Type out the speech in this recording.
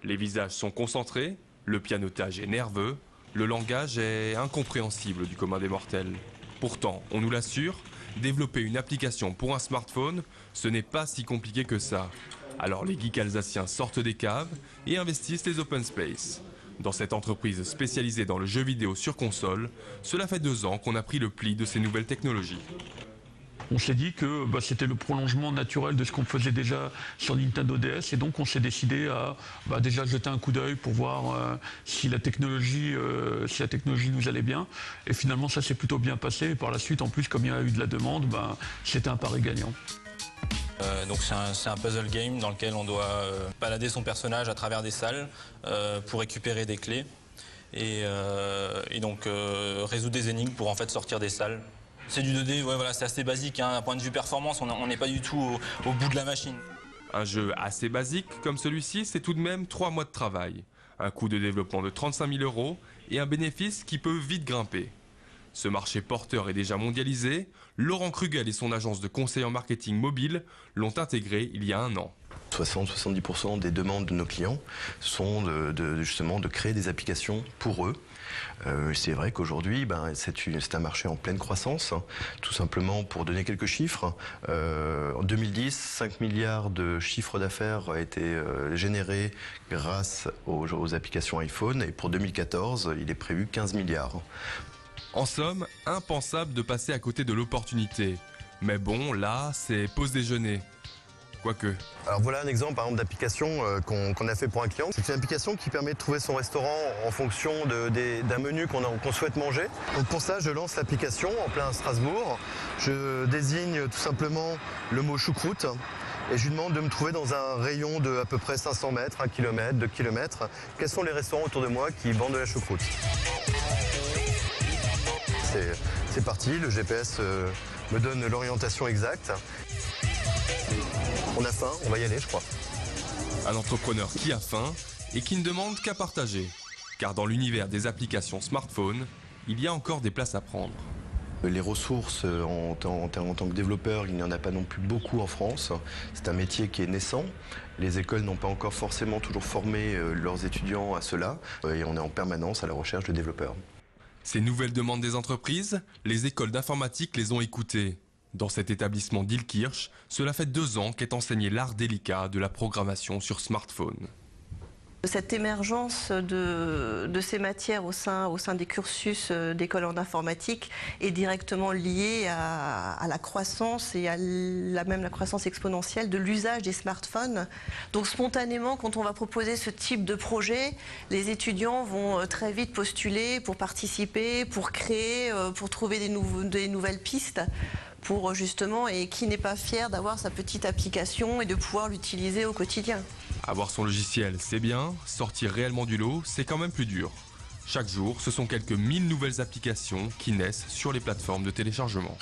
Les visages sont concentrés, le pianotage est nerveux, le langage est incompréhensible du commun des mortels. Pourtant, on nous l'assure, développer une application pour un smartphone, ce n'est pas si compliqué que ça. Alors les geeks alsaciens sortent des caves et investissent les open space. Dans cette entreprise spécialisée dans le jeu vidéo sur console, cela fait 2 ans qu'on a pris le pli de ces nouvelles technologies. On s'est dit que c'était le prolongement naturel de ce qu'on faisait déjà sur Nintendo DS et donc on s'est décidé à déjà jeter un coup d'œil pour voir si la technologie nous allait bien. Et finalement ça s'est plutôt bien passé et par la suite en plus comme il y a eu de la demande, c'était un pari gagnant. Donc c'est un puzzle game dans lequel on doit balader son personnage à travers des salles pour récupérer des clés et donc résoudre des énigmes pour en fait sortir des salles. C'est du 2D, ouais, voilà, c'est assez basique, hein. D'un point de vue performance, on n'est pas du tout au bout de la machine. Un jeu assez basique comme celui-ci, c'est tout de même 3 mois de travail, un coût de développement de 35 000 € et un bénéfice qui peut vite grimper. Ce marché porteur est déjà mondialisé, Laurent Krugel et son agence de conseil en marketing mobile l'ont intégré il y a 1 an. 60-70% des demandes de nos clients sont justement de créer des applications pour eux. C'est vrai qu'aujourd'hui, c'est un marché en pleine croissance. Tout simplement, pour donner quelques chiffres, en 2010, 5 milliards de chiffre d'affaires a été généré grâce aux applications iPhone. Et pour 2014, il est prévu 15 milliards. En somme, impensable de passer à côté de l'opportunité. Mais bon, là, c'est pause déjeuner. Quoique. Alors voilà un exemple par exemple d'application qu'on a fait pour un client. C'est une application qui permet de trouver son restaurant en fonction d'un menu qu'on souhaite manger. Donc pour ça, je lance l'application en plein Strasbourg. Je désigne tout simplement le mot choucroute et je lui demande de me trouver dans un rayon de à peu près 500 mètres, 1 km, 2 km. Quels sont les restaurants autour de moi qui vendent de la choucroute? C'est parti, le GPS me donne l'orientation exacte. On a faim, on va y aller, je crois. Un entrepreneur qui a faim et qui ne demande qu'à partager. Car dans l'univers des applications smartphone, il y a encore des places à prendre. Les ressources en tant que développeur, il n'y en a pas non plus beaucoup en France. C'est un métier qui est naissant. Les écoles n'ont pas encore forcément toujours formé leurs étudiants à cela. Et on est en permanence à la recherche de développeurs. Ces nouvelles demandes des entreprises, les écoles d'informatique les ont écoutées. Dans cet établissement d'Illkirch, cela fait 2 ans qu'est enseigné l'art délicat de la programmation sur smartphone. Cette émergence de ces matières au sein des cursus d'école en informatique est directement liée à la croissance et à même la croissance exponentielle de l'usage des smartphones. Donc spontanément, quand on va proposer ce type de projet, les étudiants vont très vite postuler pour participer, pour créer, pour trouver des nouvelles pistes. Pour justement, et qui n'est pas fier d'avoir sa petite application et de pouvoir l'utiliser au quotidien. Avoir son logiciel, c'est bien, sortir réellement du lot, c'est quand même plus dur. Chaque jour, ce sont quelques 1000 nouvelles applications qui naissent sur les plateformes de téléchargement.